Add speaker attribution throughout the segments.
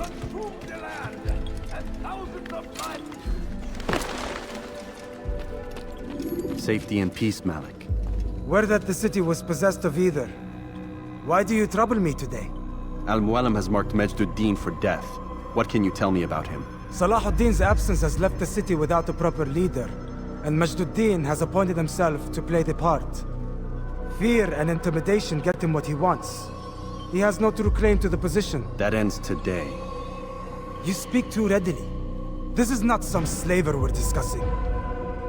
Speaker 1: consumed the land, and thousands of lives.
Speaker 2: Safety and peace, Malik.
Speaker 3: Word that the city was possessed of either. Why do you trouble me today?
Speaker 2: Al-Mualim has marked Majd-ud-Din for death. What can you tell me about him?
Speaker 3: Salahuddin's absence has left the city without a proper leader, and Majd-ud-Din has appointed himself to play the part. Fear and intimidation get him what he wants. He has no true claim to the position.
Speaker 2: That ends today.
Speaker 3: You speak too readily. This is not some slaver we're discussing.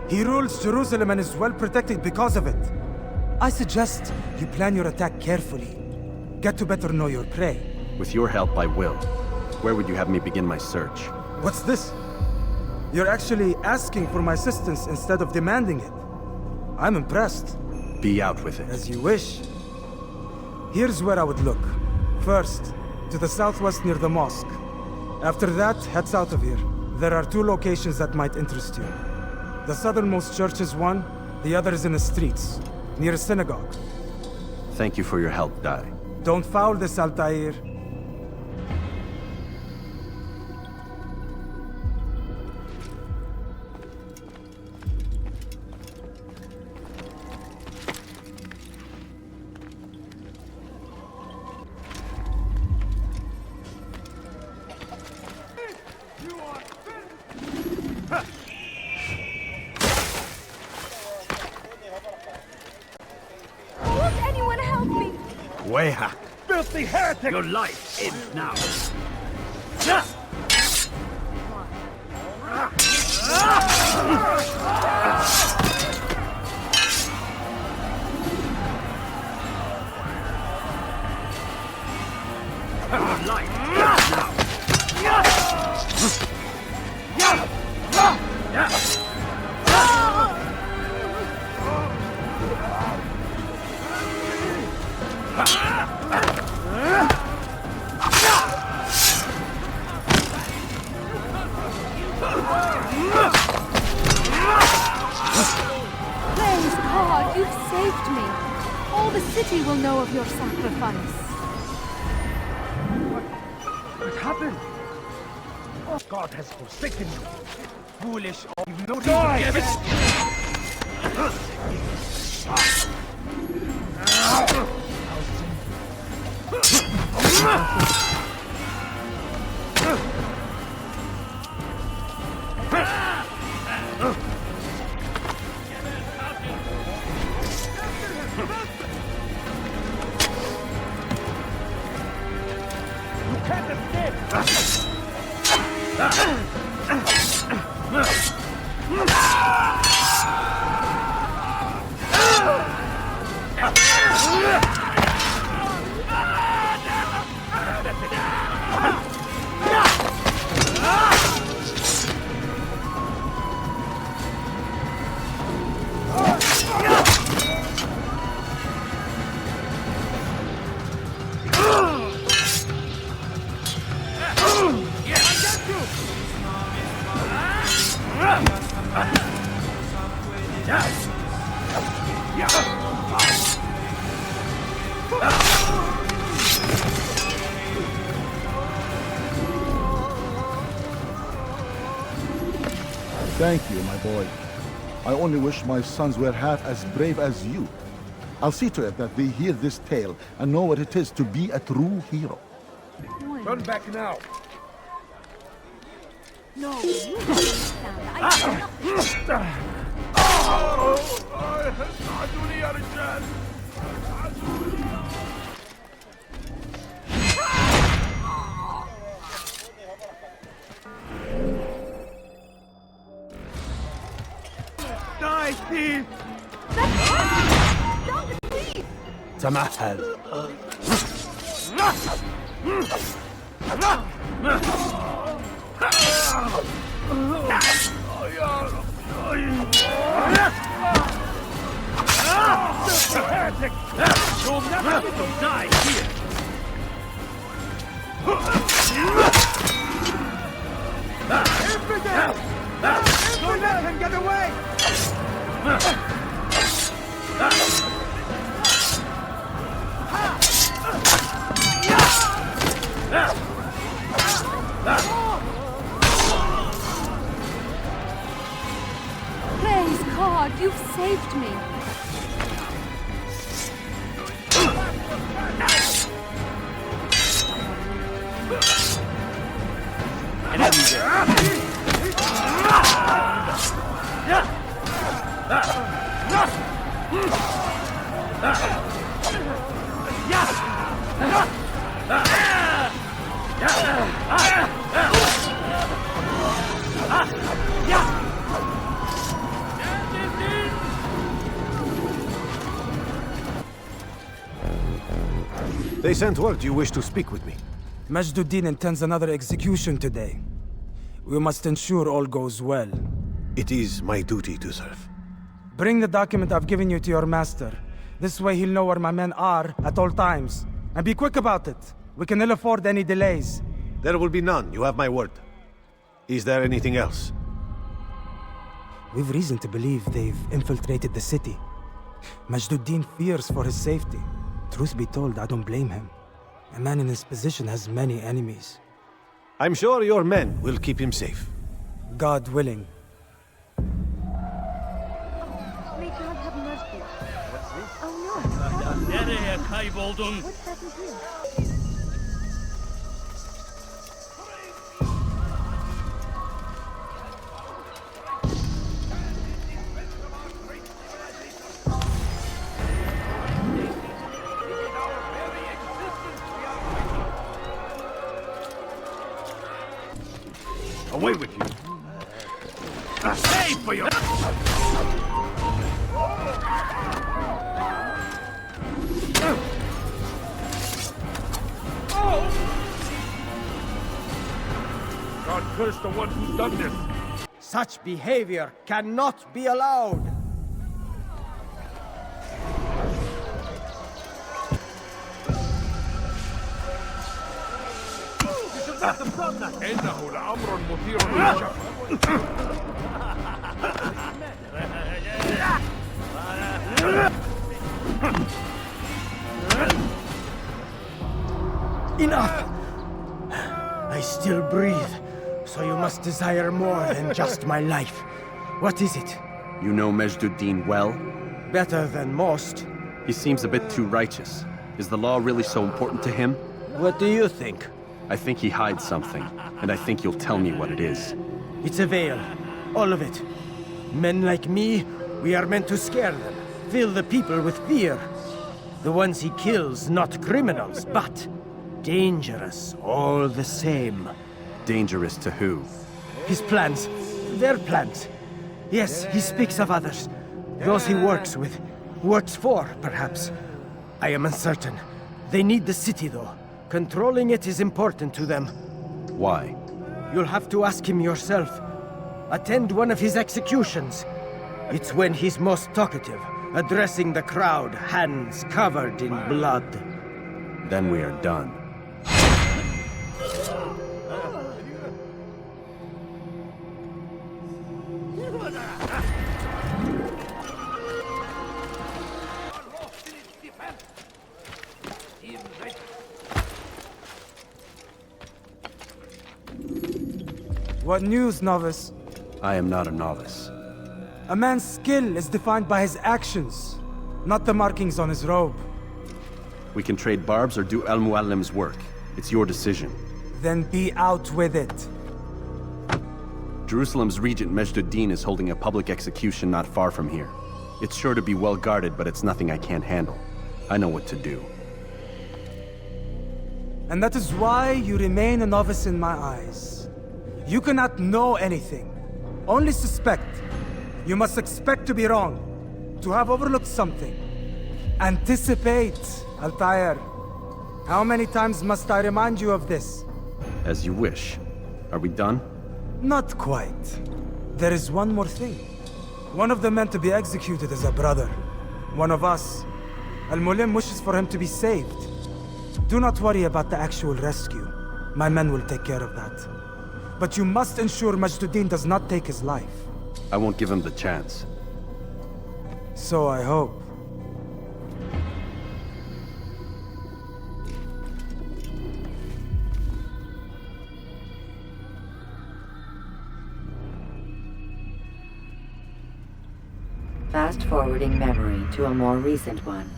Speaker 3: He rules Jerusalem and is well protected because of it. I suggest you plan your attack carefully. Get to better know your prey.
Speaker 2: With your help, I will. Where would you have me begin my search?
Speaker 3: What's this? You're actually asking for my assistance instead of demanding it. I'm impressed.
Speaker 2: Be out with it.
Speaker 3: As you wish. Here's where I would look. First, to the southwest near the mosque. After that, head south of here. There are 2 locations that might interest you. The southernmost church is one, the other is in the streets, near a synagogue.
Speaker 2: Thank you for your help, Dai.
Speaker 3: Don't foul this, Altair.
Speaker 4: Won't anyone help me?
Speaker 2: Weha!
Speaker 1: Filthy heretic! Your life ends now. Your life ends now.
Speaker 4: Praise God, you've saved me. All the city will know of your sacrifice.
Speaker 1: What happened? Oh, God has forsaken you. Foolish, or you know die! You can't escape!
Speaker 5: Thank you, my boy. I only wish my sons were half as brave as you. I'll see to it that they hear this tale and know what it is to be a true hero.
Speaker 1: Turn back now!
Speaker 4: No, you don't understand. I did nothing.
Speaker 1: ساعدوني يا رجال! Die, thief!
Speaker 4: Don't, please!
Speaker 2: تمهل.
Speaker 1: Heretic! You'll never die here! Infidel! Don't let him get away!
Speaker 4: Praise God, you've saved me.
Speaker 6: They sent word you wish to speak with me.
Speaker 3: Majduddin intends another execution today. We must ensure all goes well.
Speaker 6: It is my duty to serve.
Speaker 3: Bring the document I've given you to your master. This way he'll know where my men are at all times. And be quick about it. We can ill afford any delays.
Speaker 6: There will be none, you have my word. Is there anything else?
Speaker 3: We've reason to believe they've infiltrated the city. Majduddin fears for his safety. Truth be told, I don't blame him. A man in his position has many enemies.
Speaker 6: I'm sure your men will keep him safe.
Speaker 3: God willing.
Speaker 4: May God have mercy. What's this? Oh no.
Speaker 1: Nereye kayboldun?
Speaker 4: What happened here?
Speaker 1: Away with you. Save for your... God curse the one who's done this.
Speaker 7: Such behavior cannot be allowed.
Speaker 1: إنه لأمر مثير للشك.
Speaker 7: Enough! I still breathe, so you must desire more than just my life. What is it?
Speaker 2: You know Majduddin well?
Speaker 7: Better than most.
Speaker 2: He seems a bit too righteous. Is the law really so important to him?
Speaker 7: What do you think?
Speaker 2: I think he hides something, and I think you'll tell me what it is.
Speaker 7: It's a veil. All of it. Men like me, we are meant to scare them, fill the people with fear. The ones he kills, not criminals, but dangerous all the same.
Speaker 2: Dangerous to who?
Speaker 7: His plans, their plans. Yes, he speaks of others. Those he works with, works for, perhaps. I am uncertain. They need the city, though. Controlling it is important to them.
Speaker 2: Why?
Speaker 7: You'll have to ask him yourself. Attend one of his executions. It's when he's most talkative, addressing the crowd, hands covered in blood.
Speaker 2: Then we are done.
Speaker 3: What news, novice?
Speaker 2: I am not a novice.
Speaker 3: A man's skill is defined by his actions, not the markings on his robe.
Speaker 2: We can trade barbs or do Al-Muallim's work. It's your decision.
Speaker 3: Then be out with it.
Speaker 2: Jerusalem's regent Majduddin is holding a public execution not far from here. It's sure to be well guarded, but it's nothing I can't handle. I know what to do.
Speaker 3: And that is why you remain a novice in my eyes. You cannot know anything, only suspect. You must expect to be wrong, to have overlooked something. Anticipate, Altair. How many times must I remind you of this?
Speaker 2: As you wish. Are we done?
Speaker 3: Not quite. There is one more thing. One of the men to be executed is a brother. One of us. Al-Mulim wishes for him to be saved. Do not worry about the actual rescue. My men will take care of that. But you must ensure Majduddin does not take his life.
Speaker 2: I won't give him the chance.
Speaker 3: So I hope.
Speaker 8: Fast-forwarding memory to a more recent one.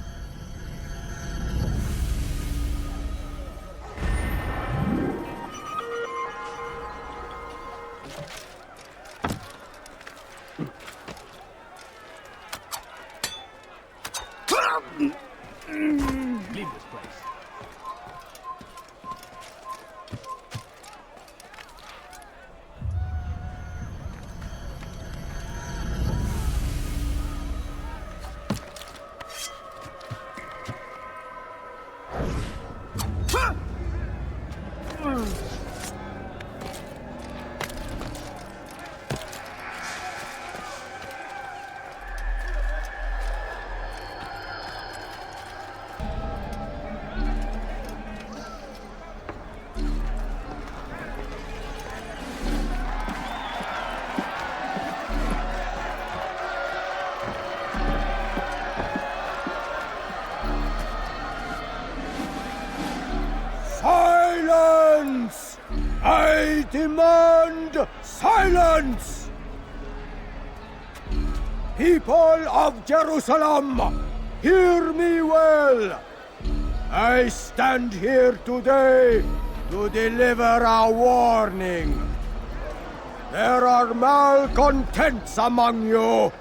Speaker 1: Leave this place.
Speaker 7: Silence! I demand silence! People of Jerusalem, hear me well! I stand here today to deliver a warning. There are malcontents among you.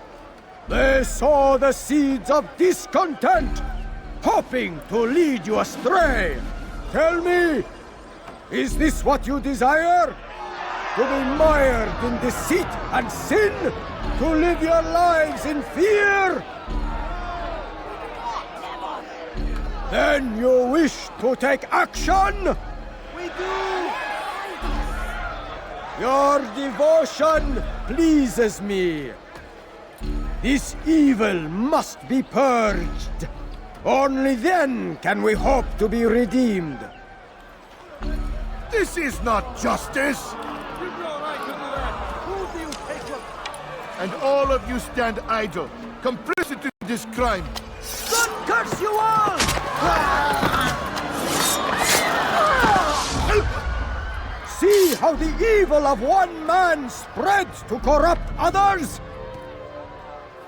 Speaker 7: They sow the seeds of discontent, hoping to lead you astray. Tell me, is this what you desire? To be mired in deceit and sin? To live your lives in fear? Then you wish to take action? We do! Your devotion pleases me. This evil must be purged. Only then can we hope to be redeemed.
Speaker 5: This is not justice! And all of you stand idle, complicit in this crime.
Speaker 7: God curse you all! See how the evil of one man spreads to corrupt others?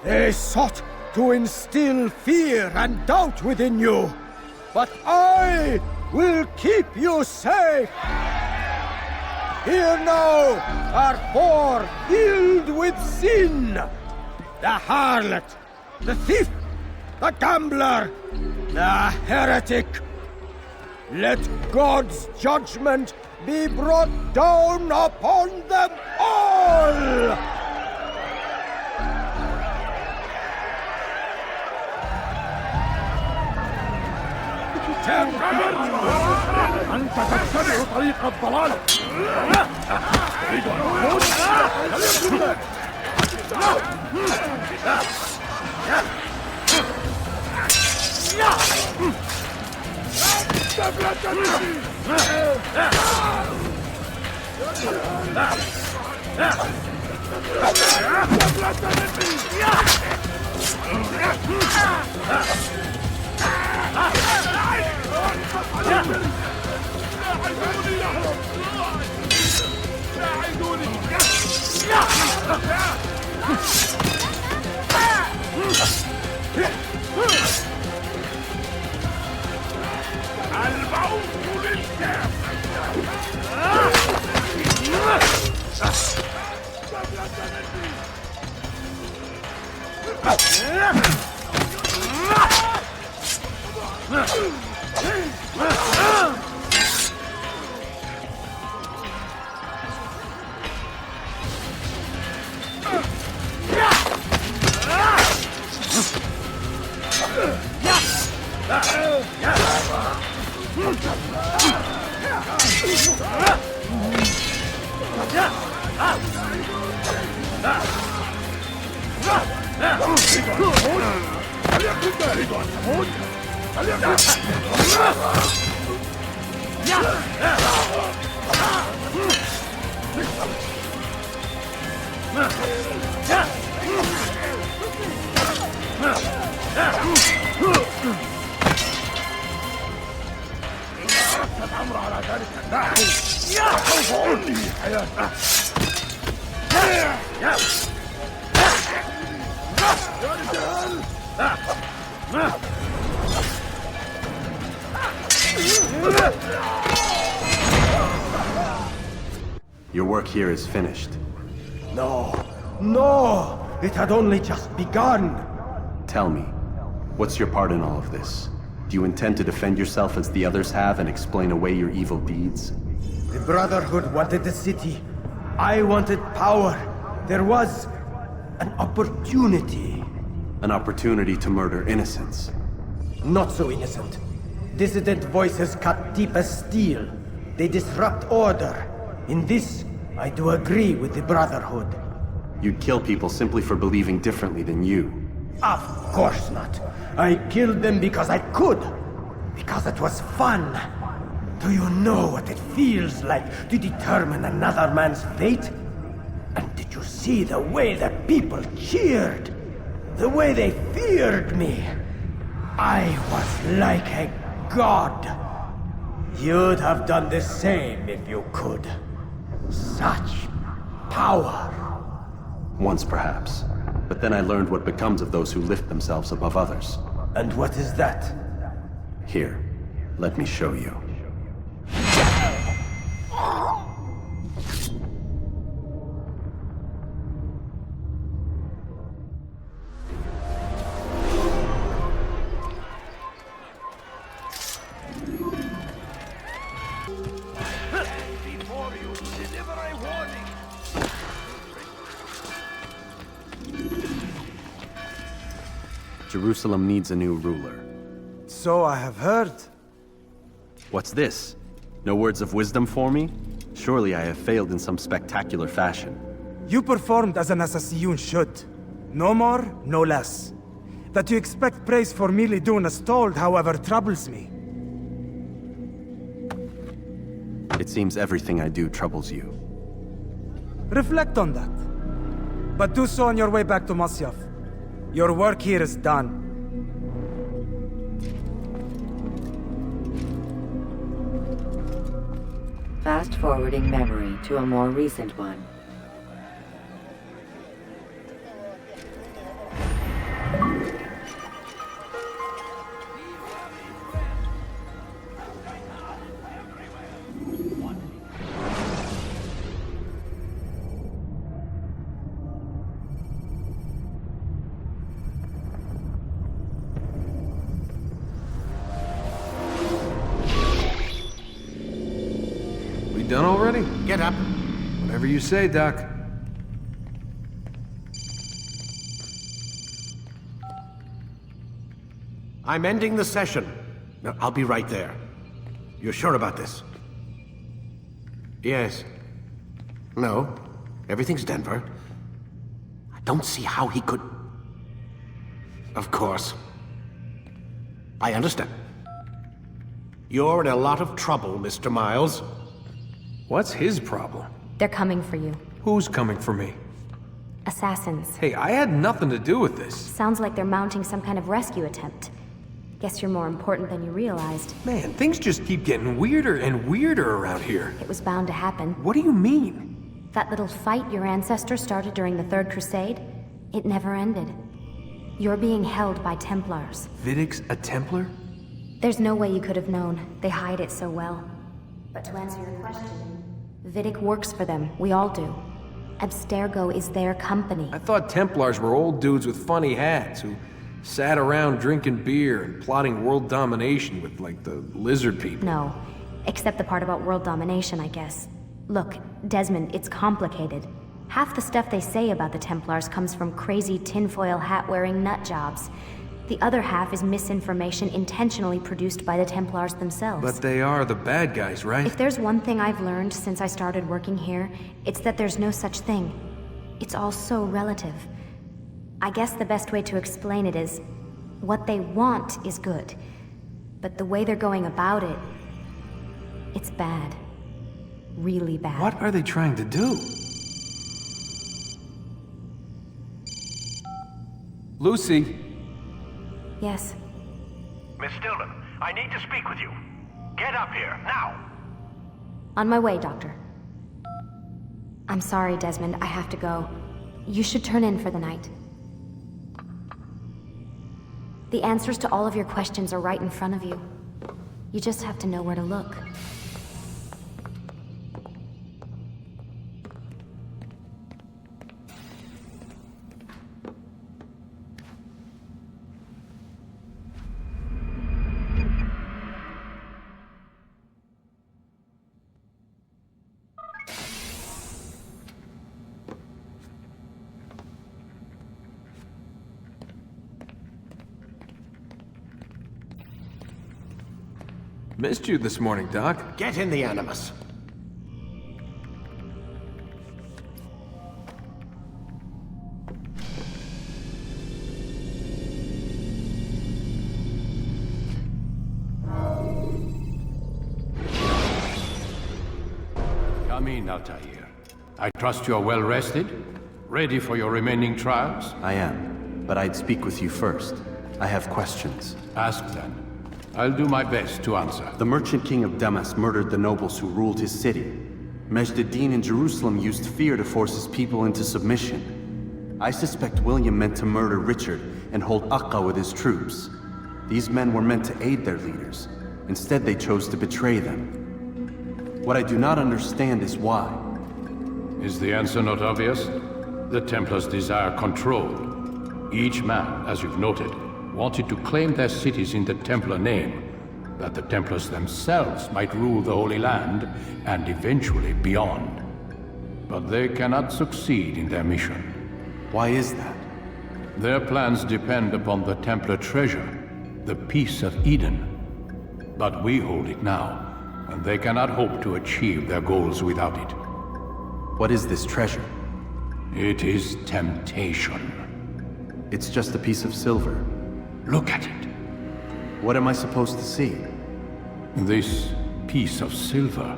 Speaker 7: They sought to instill fear and doubt within you, but I will keep you safe. Here now are four filled with sin. The harlot, the thief, the gambler, the heretic. Let God's judgment be brought down upon them all!
Speaker 1: أنت تتبع طريق الضلال. تريد أن تموت؟
Speaker 2: Your work here is finished.
Speaker 7: No, no! It had only just begun!
Speaker 2: Tell me, what's your part in all of this? Do you intend to defend yourself as the others have and explain away your evil deeds?
Speaker 7: The Brotherhood wanted the city. I wanted power. There was an opportunity.
Speaker 2: An opportunity to murder innocents.
Speaker 7: Not so innocent. Dissident voices cut deep as steel. They disrupt order. In this, I do agree with the Brotherhood.
Speaker 2: You'd kill people simply for believing differently than you.
Speaker 7: Of course not. I killed them because I could. Because it was fun. Do you know what it feels like to determine another man's fate? And did you see the way the people cheered? The way they feared me? I was like a god. You'd have done the same if you could. Such power.
Speaker 2: Once perhaps. But then I learned what becomes of those who lift themselves above others.
Speaker 7: And what is that?
Speaker 2: Here, let me show you.
Speaker 1: Before you deliver a warning.
Speaker 2: Jerusalem needs a new ruler.
Speaker 3: So I have heard.
Speaker 2: What's this? No words of wisdom for me? Surely I have failed in some spectacular fashion.
Speaker 3: You performed as an assassin should. No more, no less. That you expect praise for merely doing as told, however, troubles me.
Speaker 2: It seems everything I do troubles you.
Speaker 3: Reflect on that. But do so on your way back to Masyaf. Your work here is done.
Speaker 8: Fast-forwarding memory to a more recent one.
Speaker 9: Done already?
Speaker 6: Get up.
Speaker 9: Whatever you say, Doc.
Speaker 6: I'm ending the session. No, I'll be right there. You're sure about this? Yes. No. Everything's Denver. I don't see how he could... Of course. I understand. You're in a lot of trouble, Mr. Miles.
Speaker 9: What's his problem?
Speaker 10: They're coming for you.
Speaker 9: Who's coming for me?
Speaker 10: Assassins.
Speaker 9: Hey, I had nothing to do with this.
Speaker 10: Sounds like they're mounting some kind of rescue attempt. Guess you're more important than you realized.
Speaker 9: Man, things just keep getting weirder and weirder around here.
Speaker 10: It was bound to happen.
Speaker 9: What do you mean?
Speaker 10: That little fight your ancestors started during the Third Crusade, it never ended. You're being held by Templars.
Speaker 9: Vidic's a Templar?
Speaker 10: There's no way you could have known. They hide it so well. But to answer your question, Vidic works for them. We all do. Abstergo is their company.
Speaker 9: I thought Templars were old dudes with funny hats who sat around drinking beer and plotting world domination with, like, the lizard people.
Speaker 10: No. Except the part about world domination, I guess. Look, Desmond, it's complicated. Half the stuff they say about the Templars comes from crazy tinfoil hat-wearing nut jobs. The other half is misinformation intentionally produced by the Templars themselves.
Speaker 9: But they are the bad guys, right?
Speaker 10: If there's one thing I've learned since I started working here, it's that there's no such thing. It's all so relative. I guess the best way to explain it is, what they want is good. But the way they're going about it, it's bad. Really bad.
Speaker 9: What are they trying to do? Lucy?
Speaker 10: Yes.
Speaker 1: Miss Stillman, I need to speak with you. Get up here, now!
Speaker 10: On my way, Doctor. I'm sorry, Desmond. I have to go. You should turn in for the night. The answers to all of your questions are right in front of you. You just have to know where to look.
Speaker 9: Missed you this morning, Doc.
Speaker 6: Get in the Animus.
Speaker 11: Come in, Altair. I trust you are well rested? Ready for your remaining trials?
Speaker 2: I am, but I'd speak with you first. I have questions.
Speaker 11: Ask then. I'll do my best to answer.
Speaker 2: The Merchant King of Damas murdered the nobles who ruled his city. Majd ad-Din in Jerusalem used fear to force his people into submission. I suspect William meant to murder Richard and hold Aqqa with his troops. These men were meant to aid their leaders. Instead, they chose to betray them. What I do not understand is why.
Speaker 11: Is the answer not obvious? The Templars desire control. Each man, as you've noted, wanted to claim their cities in the Templar name, that the Templars themselves might rule the Holy Land, and eventually beyond. But they cannot succeed in their mission.
Speaker 2: Why is that?
Speaker 11: Their plans depend upon the Templar treasure, the Peace of Eden. But we hold it now, and they cannot hope to achieve their goals without it.
Speaker 2: What is this treasure?
Speaker 11: It is temptation.
Speaker 2: It's just a piece of silver.
Speaker 11: Look at it.
Speaker 2: What am I supposed to see?
Speaker 11: This piece of silver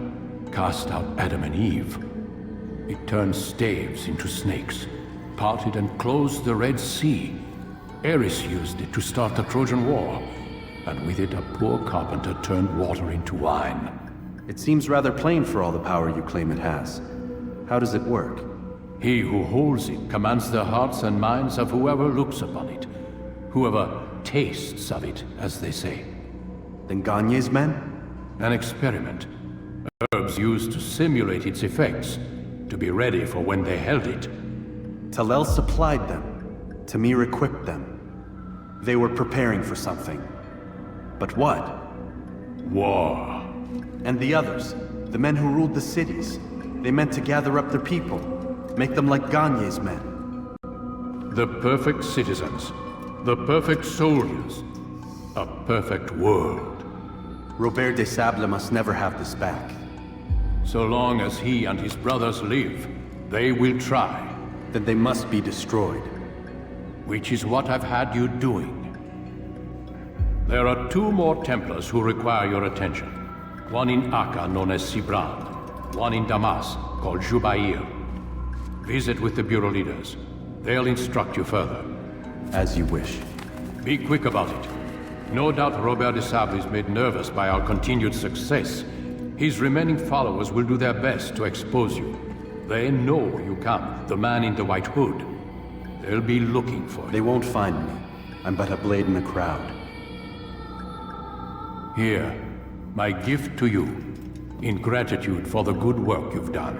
Speaker 11: cast out Adam and Eve. It turned staves into snakes, parted and closed the Red Sea. Eris used it to start the Trojan War, and with it a poor carpenter turned water into wine.
Speaker 2: It seems rather plain for all the power you claim it has. How does it work?
Speaker 11: He who holds it commands the hearts and minds of whoever looks upon it. Whoever tastes of it, as they say.
Speaker 2: Then Gagne's men?
Speaker 11: An experiment. Herbs used to simulate its effects, to be ready for when they held it.
Speaker 2: Talel supplied them. Tamir equipped them. They were preparing for something. But what?
Speaker 11: War.
Speaker 2: And the others, the men who ruled the cities, they meant to gather up their people, make them like Gagne's men.
Speaker 11: The perfect citizens. The perfect soldiers. A perfect world.
Speaker 2: Robert de Sable must never have this back.
Speaker 11: So long as he and his brothers live, they will try.
Speaker 2: Then they must be destroyed.
Speaker 11: Which is what I've had you doing. There are 2 more Templars who require your attention. One in Aqqa, known as Sibrand. One in Damas, called Jubair. Visit with the Bureau leaders. They'll instruct you further.
Speaker 2: As you wish.
Speaker 11: Be quick about it. No doubt Robert de Sable is made nervous by our continued success. His remaining followers will do their best to expose you. They know you come, the man in the white hood. They'll be looking for you.
Speaker 2: They won't find me. I'm but a blade in the crowd.
Speaker 11: Here, my gift to you, in gratitude for the good work you've done.